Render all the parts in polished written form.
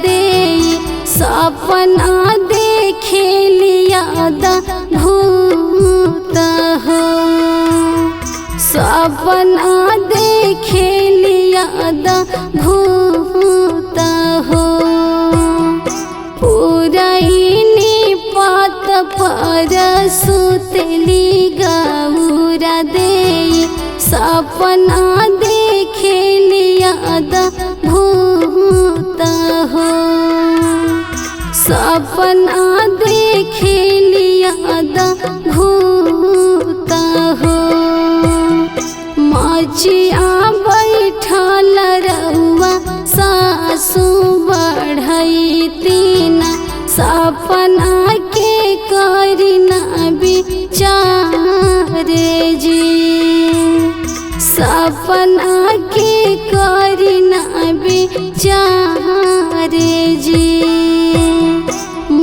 दे सपना देखे लिया भूत हो सपना देखे लिया भूत हो पुरैनी पात पर सुतली गौरा दे सपना देखे लिया भूत हो सपना देखे लिया भूत हो मचिया बैठल रउआ सासु बढ़ैती ना सपना के करिना विचारे जी सपना के करिना विचारे जी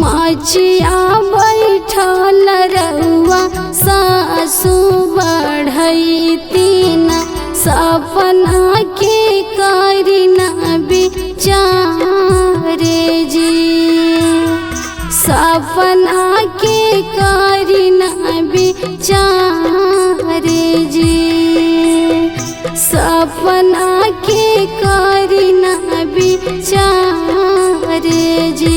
मचिया बैठल रउआ सासु बढ़ैती ना सपना के करिना विचारे जी सपना के करिना विचारे जी सपना के करिना विचारे जी।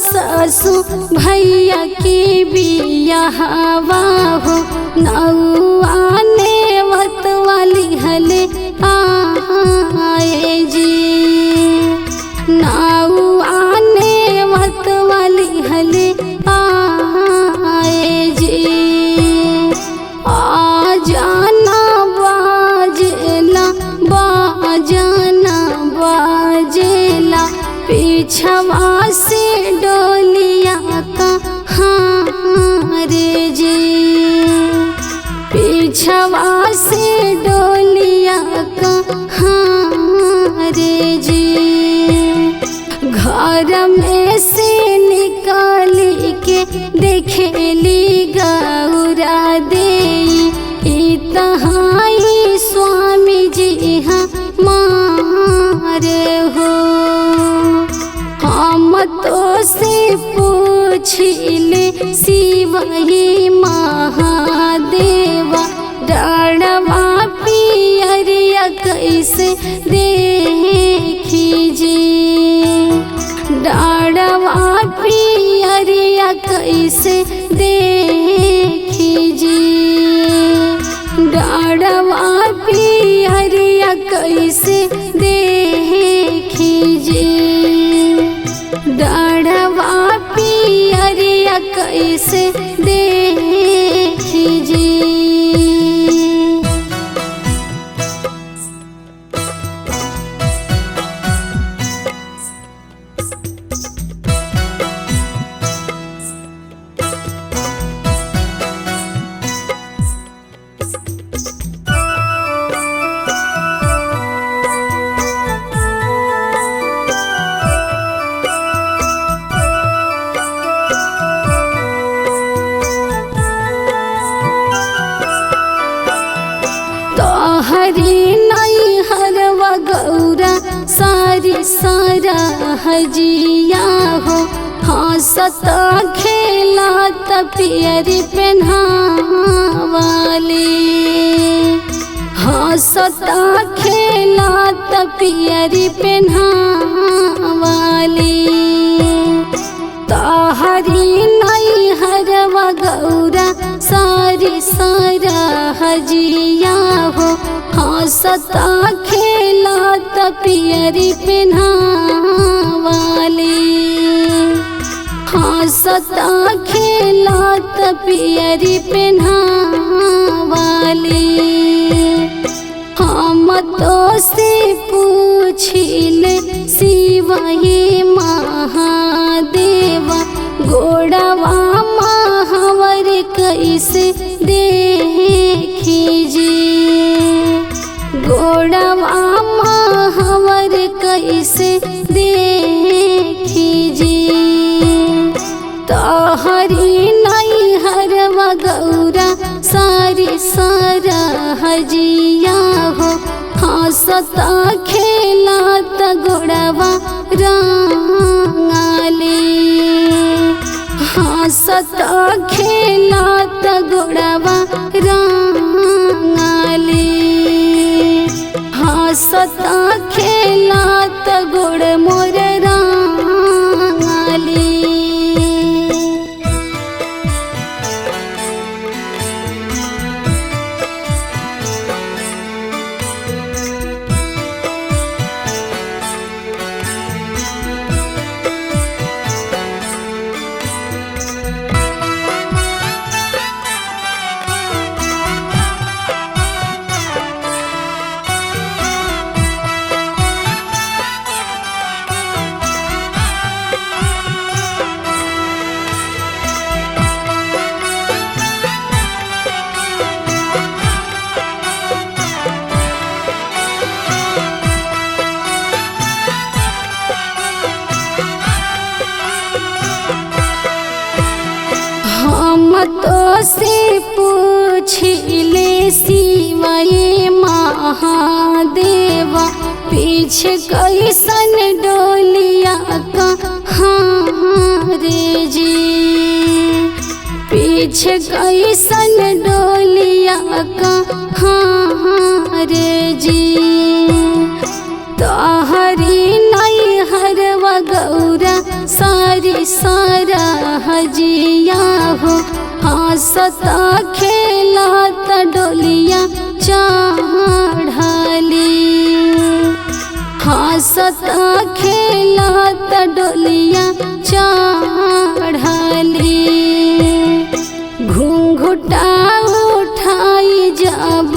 सासु भैया के बियाहवा हो नौआ नेवत वाली हले आए जी नौआ नेवत वाली हले आए जी आ जाना बाजेला बाजाना बाजेला पीछवा से डोलिया कहाँ रे जी पीछवा से डोलिया कहाँ रे जी घर में से निकाली के देखेली गौरा दे तहाई स्वामी जी हमारे हो हम तो से पूछिले शिव ही महादेवा डाढ़वा पियरिया कैसे देखी जी डाढ़वा पियरिया कैसे देखी जी डाढ़वा पियरिया कैसे देखी जी डाढ़वा पियरिया कैसे देखी जी। हरी नई हरवा गौरा सारी सारा हजिया हो हंसत खेला पियरी पहनावाले हंसत खेला पियरी पहनावाले ताहरी नई हरवा गौरा सारी सारा हजिया हो हंसत हंसता खेलत पियरी पेन्हावाली हंसता खेलत पियरी पेन्हावाली हम तो से पूछिले शिवा ये महादेवा गोड़वा महावर कैसे देखी जी गोड़वा महावर कैसे देखी जी तोहरी नैहरवा गौरा सारी सारा हजिया हो हंसता खेलत गोड़वा रंगाली हंसता खेलत गोड़वा रंगाली हंसता खेलत गोड़ मोर रंगाली। हम तो से पूछिले शिवा ये महादेवा पीछे कैसन डोलिया कहाँ रे जी पीछे कैसन डोलिया कहाँ रे जी तोहरी नैहरवा गौरा सारी सारा हजिया हो हंसता खेलत डोलिया चढ़ाली हंसता खेलत डोलिया चढ़ाली घूंघटा उठाई जब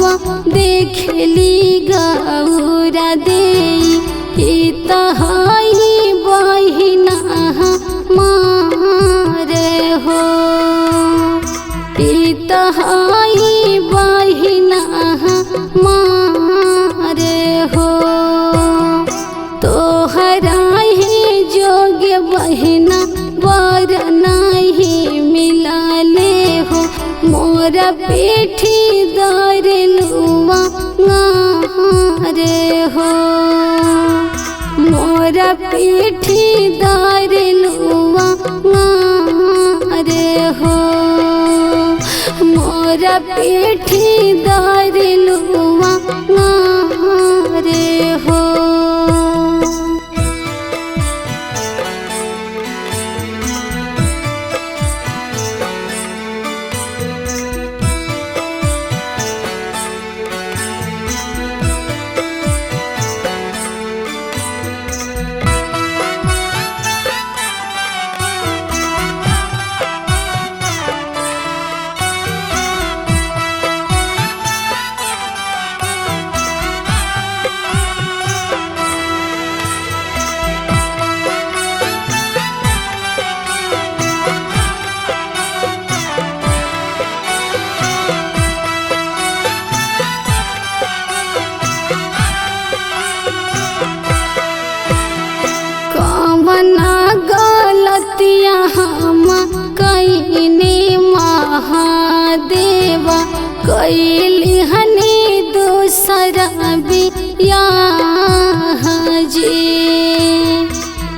देखली गौरा देई तहाई बहिना मारे हो तहाई बहिना मारे हो तोहरा ही जोग्य बहिना वर नहीं मिलाले हो मोरा पीठी दरलुआ रे हो मोरा पीठी दरलुआ रे हो मोरा पीठी दरलुआ रे हो। गलतिया हम कईनी महादेवा कैली हनी दूसरा बियाह जी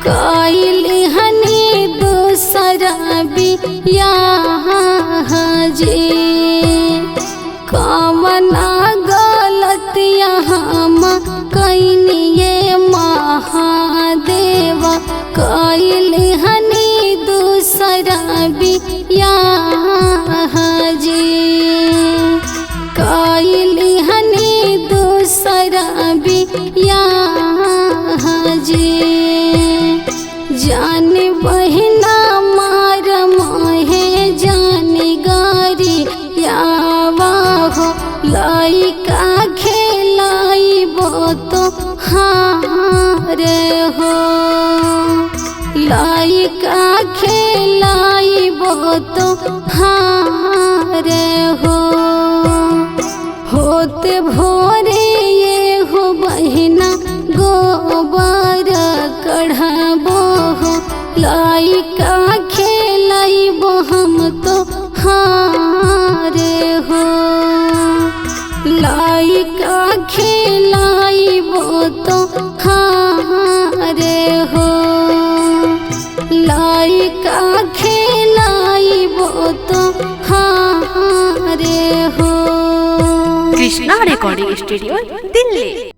कैली हनी दूसरा बियाह जी कवना गलतिया हम कईनी ये महादेवा कैली हनी दूसरा बियाह जी कैली बिया जे जान बहिना मार मोहे जान गारी यावा हो लइका खेलाइबो तो हारे हो लइका खेलाइबो तो हारे हो होते भोरे ये हो बहिना गोबर कढ़बो हो लइका खेलाइबो हम तो हारे हो लइका खेलाइबो तो हारे हो लइका खेलाइबो तो हारे हो। Krishna recording studio Delhi.